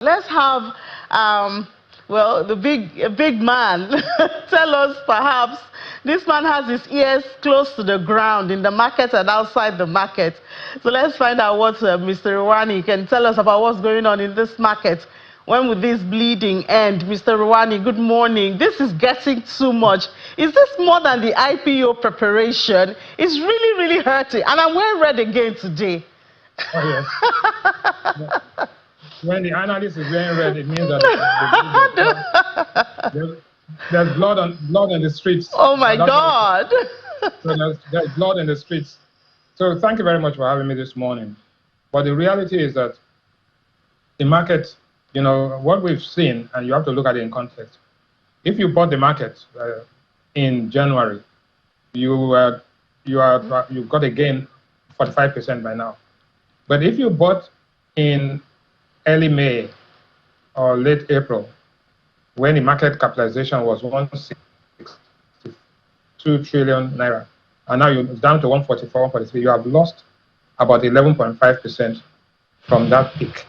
Let's have, well, the big man tell us perhaps. This man has his ears close to the ground in the market and outside the market. So let's find out what Mr. Rewane can tell us about what's going on in this market. When will this bleeding end? Mr. Rewane, good morning. This is getting too much. Is this more than the IPO preparation? It's really, really hurting. And I'm wearing red again today. Oh, yes. When the analyst is wearing red, it means that there's blood on the streets. Oh my God! So there's blood in the streets. So thank you very much for having me this morning. But the reality is that the market, you know, what we've seen, and you have to look at it in context. If you bought the market in January, you got a gain 45% by now. But if you bought in early May or late April, when the market capitalization was 162 trillion naira, and now you're down to 144, 143, you have lost about 11.5% from that peak.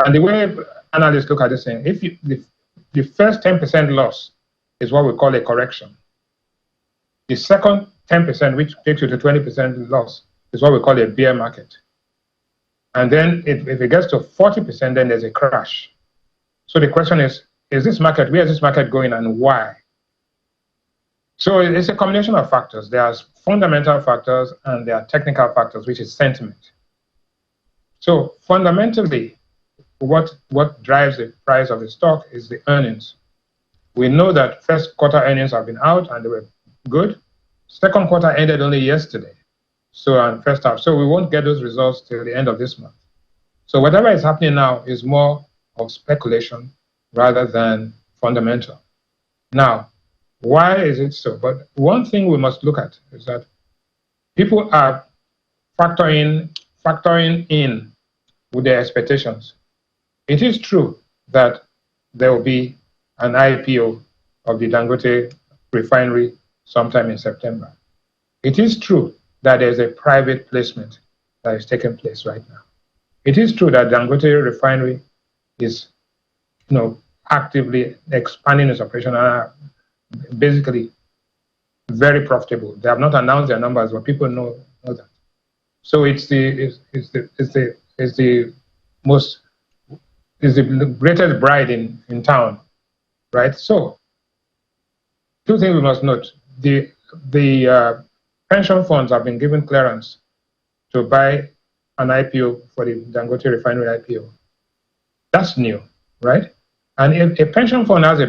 And the way analysts look at this thing, if the first 10% loss is what we call a correction. The second 10%, which takes you to 20% loss, is what we call a bear market. And then if it gets to 40%, then there's a crash. So the question is this market, where is this market going and why? So it's a combination of factors. There are fundamental factors and there are technical factors, which is sentiment. So fundamentally, what drives the price of the stock is the earnings. We know that first quarter earnings have been out and they were good. Second quarter ended only yesterday. So and first half. So we won't get those results till the end of this month. So whatever is happening now is more of speculation rather than fundamental. Now, why is it so? But one thing we must look at is that people are factoring in with their expectations. It is true that there will be an IPO of the Dangote Refinery sometime in September. It is true that there's a private placement that is taking place right now. It is true that Dangote Refinery is, actively expanding its operation and are basically very profitable. They have not announced their numbers, but people know that. So it's the greatest bride in town, right? So two things we must note: the pension funds have been given clearance to buy an IPO for the Dangote Refinery IPO. That's new, right? And if a pension fund has a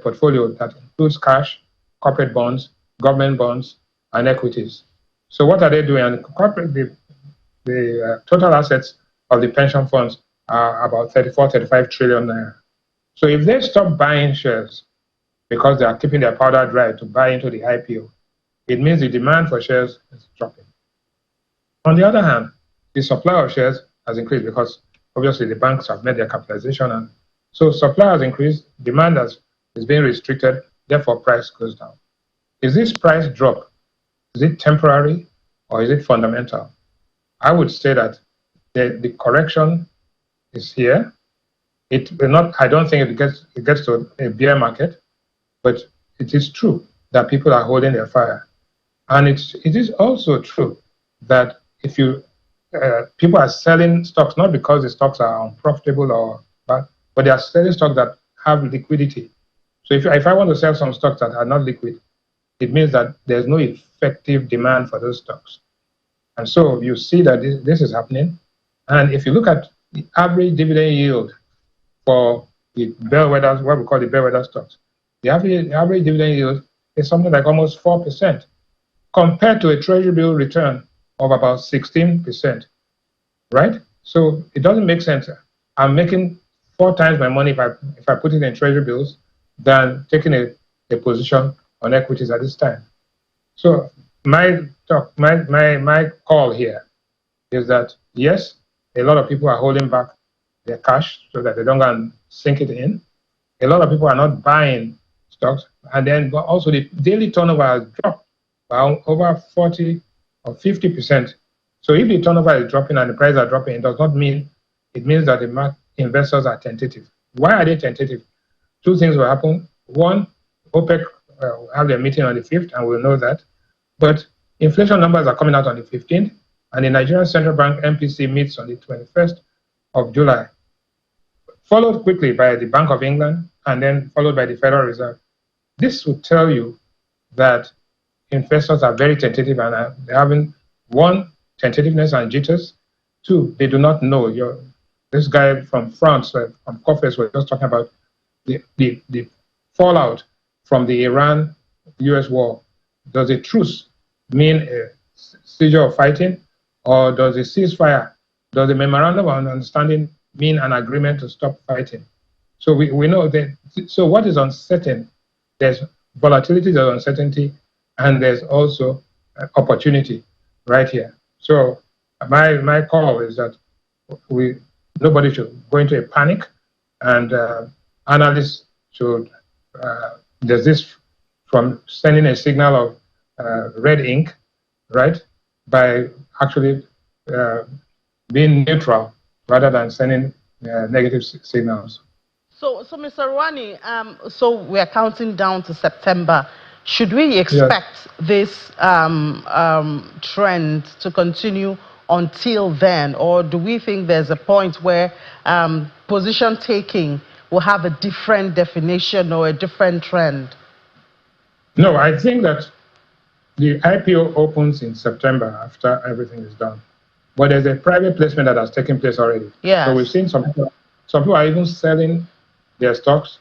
portfolio that includes cash, corporate bonds, government bonds, and equities. So what are they doing? And the total assets of the pension funds are about 35 trillion naira. So if they stop buying shares because they are keeping their powder dry to buy into the IPO, it means the demand for shares is dropping. On the other hand, the supply of shares has increased because obviously the banks have made their capitalization, and so supply has increased, demand is being restricted, therefore price goes down. Is this price drop, is it temporary or is it fundamental? I would say that the correction is here. I don't think it gets to a bear market, but it is true that people are holding their fire. And it is also true that if people are selling stocks, not because the stocks are unprofitable or bad, but they are selling stocks that have liquidity. So if I want to sell some stocks that are not liquid, it means that there's no effective demand for those stocks. And so you see that this is happening. And if you look at the average dividend yield for the bellwether, what we call the bellwether stocks, the average dividend yield is something like almost 4%, compared to a treasury bill return of about 16%, right? So it doesn't make sense. I'm making 4 times my money if I put it in treasury bills than taking a position on equities at this time. So my call here is that yes, a lot of people are holding back their cash so that they don't go and sink it in. A lot of people are not buying stocks, and then also the daily turnover has dropped by over 40 or 50%. So if the turnover is dropping and the prices are dropping, it does not mean, it means that investors are tentative. Why are they tentative? Two things will happen. One, OPEC will have their meeting on the 5th, and we'll know that. But inflation numbers are coming out on the 15th, and the Nigerian Central Bank MPC meets on the 21st of July, followed quickly by the Bank of England, and then followed by the Federal Reserve. This will tell you that investors are very tentative, and they're having, one, tentativeness and jitters. Two, they do not know. This guy from France, from Cofres, was just talking about the fallout from the Iran-US war. Does a truce mean a seizure of fighting, or does a ceasefire, does a memorandum of understanding mean an agreement to stop fighting? So we know that. So what is uncertain? There's volatility, there's uncertainty, and there's also opportunity right here. So my call is that nobody should go into a panic, and analysts should, there's this from sending a signal of red ink, right, by actually being neutral rather than sending negative signals. So Mr. Rewane, so we are counting down to September. Should we expect this trend to continue until then, or do we think there's a point where position taking will have a different definition or a different trend? No, I think that the IPO opens in September after everything is done. But there's a private placement that has taken place already. Yes. So we've seen some people are even selling their stocks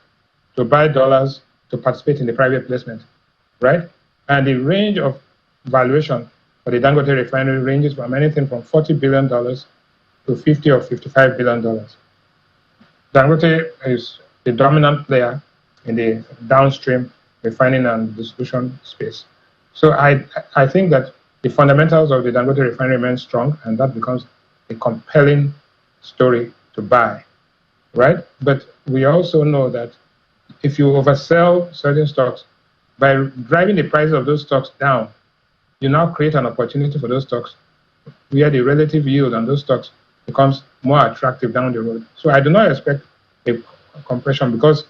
to buy dollars to participate in the private placement, right? And the range of valuation for the Dangote Refinery ranges from anything from $40 billion to $50 or $55 billion. Dangote is the dominant player in the downstream refining and distribution space. So I think that the fundamentals of the Dangote Refinery remain strong, and that becomes a compelling story to buy, right? But we also know that if you oversell certain stocks, by driving the price of those stocks down, you now create an opportunity for those stocks where the relative yield on those stocks becomes more attractive down the road. So I do not expect a compression because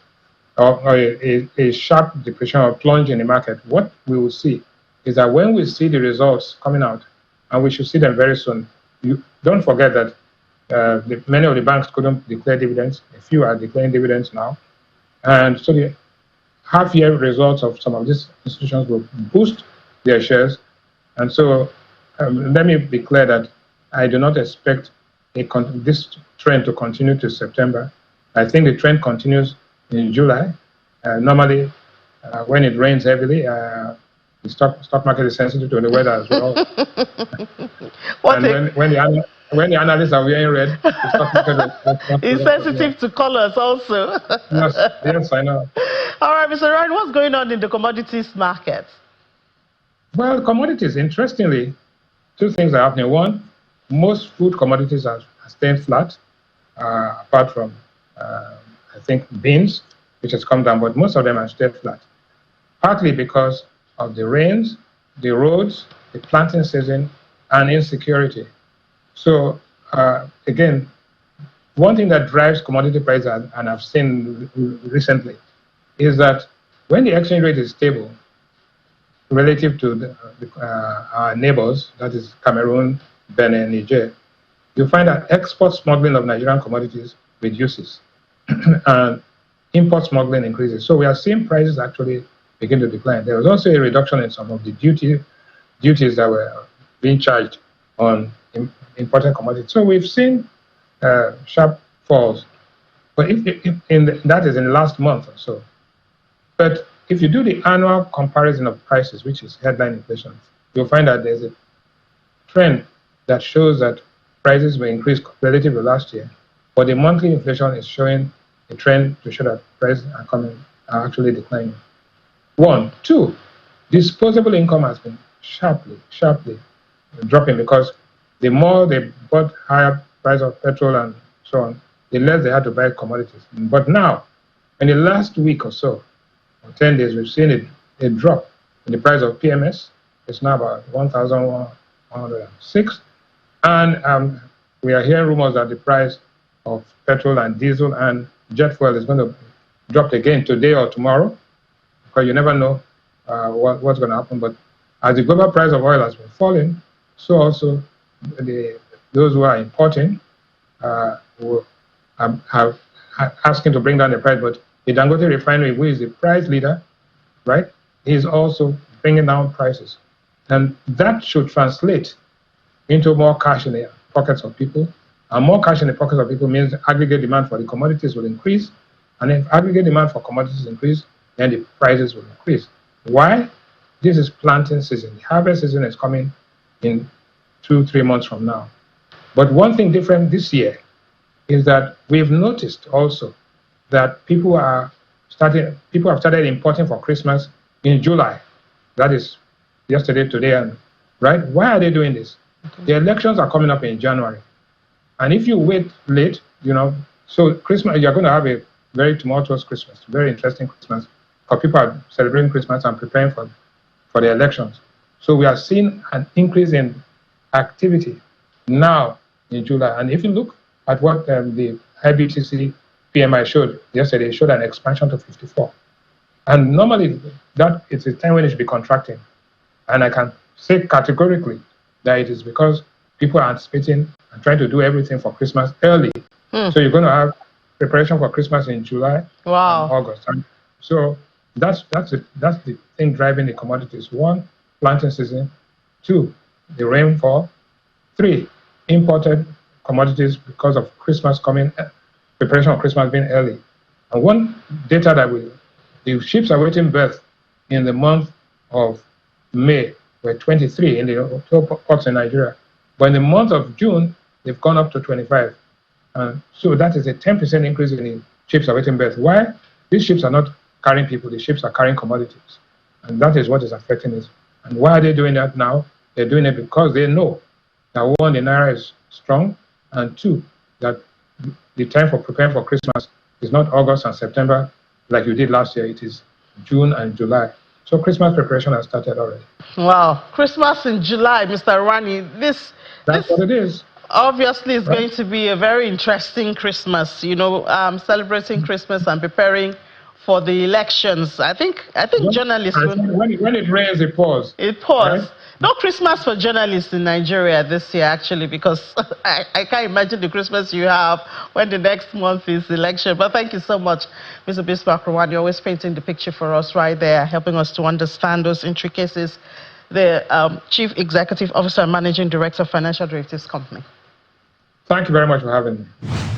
of a sharp depression or plunge in the market. What we will see is that when we see the results coming out, and we should see them very soon, you don't forget that many of the banks couldn't declare dividends. A few are declaring dividends now. And so the half-year results of some of these institutions will boost their shares. And so let me be clear that I do not expect this trend to continue to September. I think the trend continues in July. Normally, when it rains heavily, the stock market is sensitive to the weather as well. And when the analysts are wearing red, the stock market is sensitive to colors also. Yes, I know. All right, Mr. Ryan, what's going on in the commodities market? Well, commodities, interestingly, two things are happening. One, most food commodities are staying flat, apart from, I think, beans, which has come down, but most of them are staying flat, partly because of the rains, the roads, the planting season, and insecurity. So, again, one thing that drives commodity prices, and I've seen recently, is that when the exchange rate is stable relative to our neighbors, that is Cameroon, Benin, Niger, you find that export smuggling of Nigerian commodities reduces and import smuggling increases. So we are seeing prices actually begin to decline. There was also a reduction in some of the duties that were being charged on imported commodities. So we've seen sharp falls, but that is in the last month or so. But if you do the annual comparison of prices, which is headline inflation, you'll find that there's a trend that shows that prices will increase relative to last year, but the monthly inflation is showing a trend to show that prices are actually declining. One. Two, disposable income has been sharply dropping because the more they bought higher price of petrol and so on, the less they had to buy commodities. But now, in the last week or so, or 10 days, we've seen a drop in the price of PMS. It's now about 1,106. And we are hearing rumors that the price of petrol and diesel and jet fuel is going to drop again today or tomorrow, because you never know what's going to happen. But as the global price of oil has been falling, so also those who are importing will have asking to bring down the price. But the Dangote Refinery, who is the price leader, right, is also bringing down prices. And that should translate into more cash in the pockets of people. And more cash in the pockets of people means aggregate demand for the commodities will increase. And if aggregate demand for commodities increase, then the prices will increase. Why? This is planting season. The harvest season is coming in 2-3 months from now. But one thing different this year is that we've noticed also that people have started importing for Christmas in July. That is yesterday, today, and right? Why are they doing this? Okay. The elections are coming up in January. And if you wait late, so Christmas, you're going to have a very tumultuous Christmas, very interesting Christmas, because people are celebrating Christmas and preparing for the elections. So we are seeing an increase in activity now in July. And if you look at what the IBTC PMI showed yesterday, it showed an expansion to 54. And normally that it's a time when it should be contracting. And I can say categorically that it is because people are anticipating and trying to do everything for Christmas early. So you're going to have preparation for Christmas in July and August. And so that's the thing driving the commodities. 1, planting season. 2, the rainfall. 3, imported commodities because of Christmas coming, preparation of Christmas being early. And one data that the ships awaiting berth in the month of May were 23 in the ports in Nigeria. But in the month of June, they've gone up to 25. So that is a 10% increase in the ships awaiting berth. Why? These ships are not carrying people, the ships are carrying commodities. And that is what is affecting it. And why are they doing that now? They're doing it because they know that 1, the Naira is strong, and 2, that the time for preparing for Christmas is not August and September like you did last year. It is June and July. So Christmas preparation has started already. Wow, Christmas in July, Mr. Rewane. That's what it is. Obviously, it's going to be a very interesting Christmas. Celebrating Christmas and preparing for the elections. I think journalists. When it rains, it pours. It pours. Right? No Christmas for journalists in Nigeria this year, actually, because I can't imagine the Christmas you have when the next month is election. But thank you so much, Mr. Bismarck Rewane. You're always painting the picture for us right there, helping us to understand those intricacies. The Chief Executive Officer and Managing Director of Financial Derivatives Company. Thank you very much for having me.